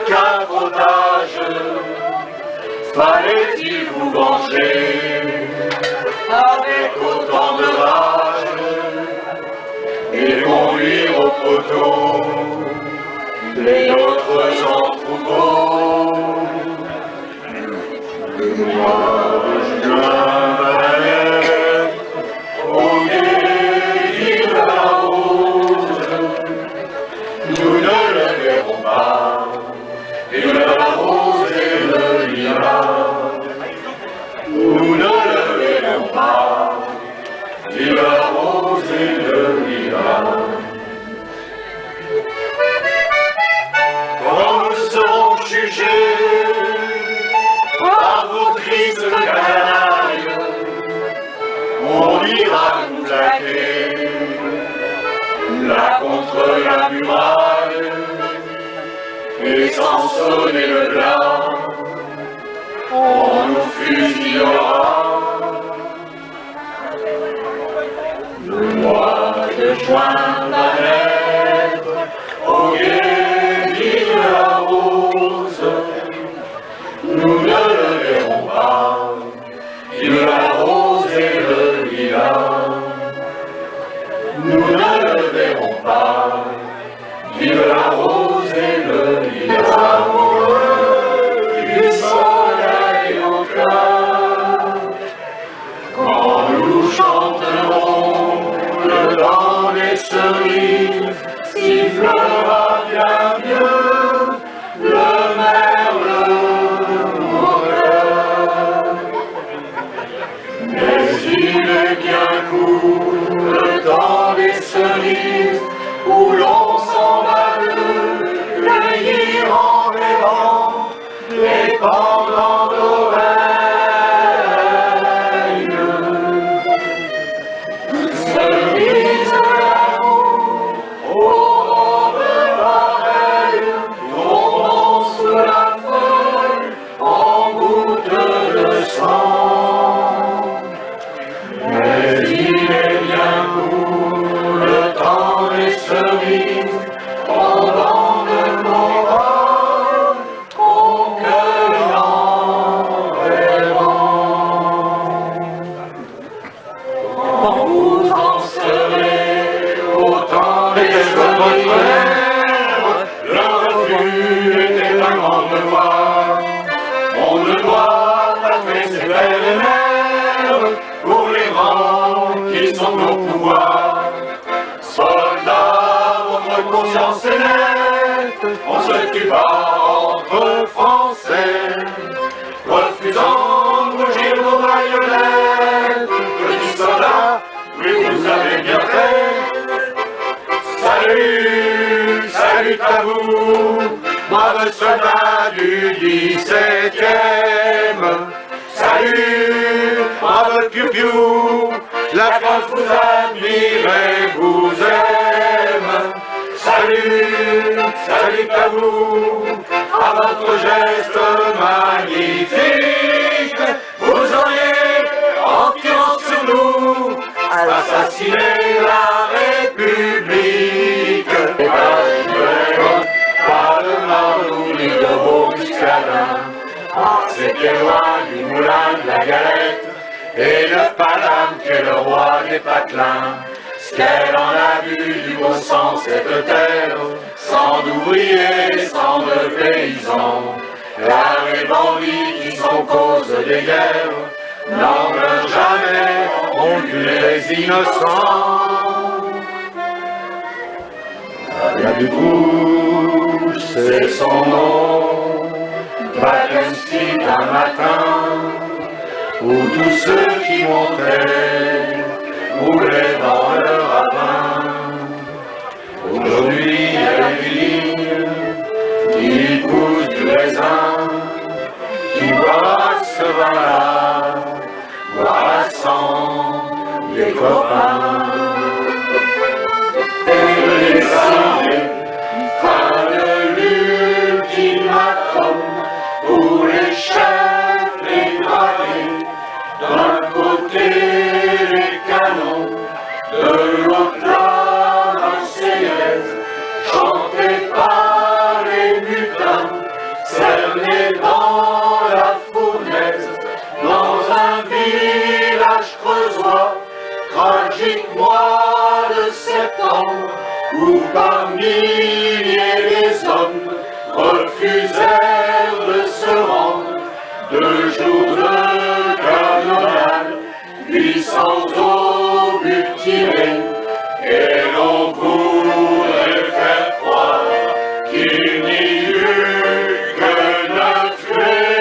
capotage, fallait-il vous venger avec autant de rage et conduire au poteau les autres en troupeau? Moi, je m'arrête au gué de la rose, nous ne le verrons pas. Et la rose et le lilas, nous ne le verrons pas. Et la rose et le lilas. Quand nous serons jugés par vos tristes canailles, on ira nous plaquer là contre la muraille. Et sans sonner le glas, on nous fusillera. Le mois de juin va naître au gué de la rose, nous ne le verrons pas, vive la rose et le lilas. Nous ne le verrons pas, vive la rose et le lilas. Amoureux du soleil au cœur, quand nous chanterons le temps des cerises, sifflera bien mieux le merle au cœur. Mais il est bien court le temps des cerises, où l'on s'en va de cueillir en rêvant les pendants d'oreilles. Cerises d'amour aux robes pareilles, tombant sous la feuille en gouttes de sang. Mais il est bien court le temps des cerises, pendant de morale, on cueille en rêvant. Quand vous en serez au temps des cerises, le refus était un grand devoir. On ne doit pas faire ses pères et mères pour les grands qui sont au pouvoir. Soldats, votre conscience est nette, on se tue pas entre Français, refusant de rougir vos baïonnettes. Petits soldats, oui vous avez bien fait. Salut, salut à vous, braves soldats du 17e. Salut, brave piou-piou, la France vous admire et vous aime. Salut, salut à vous, à votre geste magnifique, vous auriez, en tirant sur nous, assassiné la République. Pas de Marlou ni de beau muscadin, c'était loin du moulin de la galette, et le Paname qui est le roi des patelins. Ce qu'elle en a vu du beau sang cette terre, sans d'ouvriers, sans de paysans, là les bandits qui sont cause des guerres, n'en meurent jamais, on tue les innocents. La Dubourg, c'est son nom, Wagenstein un matin, où tous ceux qui montaient roulaient dans leur ravin. Aujourd'hui, il y a des vignes qui poussent du raisin, qui boivent ce vin-là, boivent à sang des copains. Et les armées, fin de l'ultimatum, pour les chefs, les gradés, d'un côté les canons, de septembre, où par milliers les hommes refusèrent de se rendre, 2 jours de canonnade, 800 obus tirés, et l'on voudrait faire croire qu'il n'y eut que 9 tués.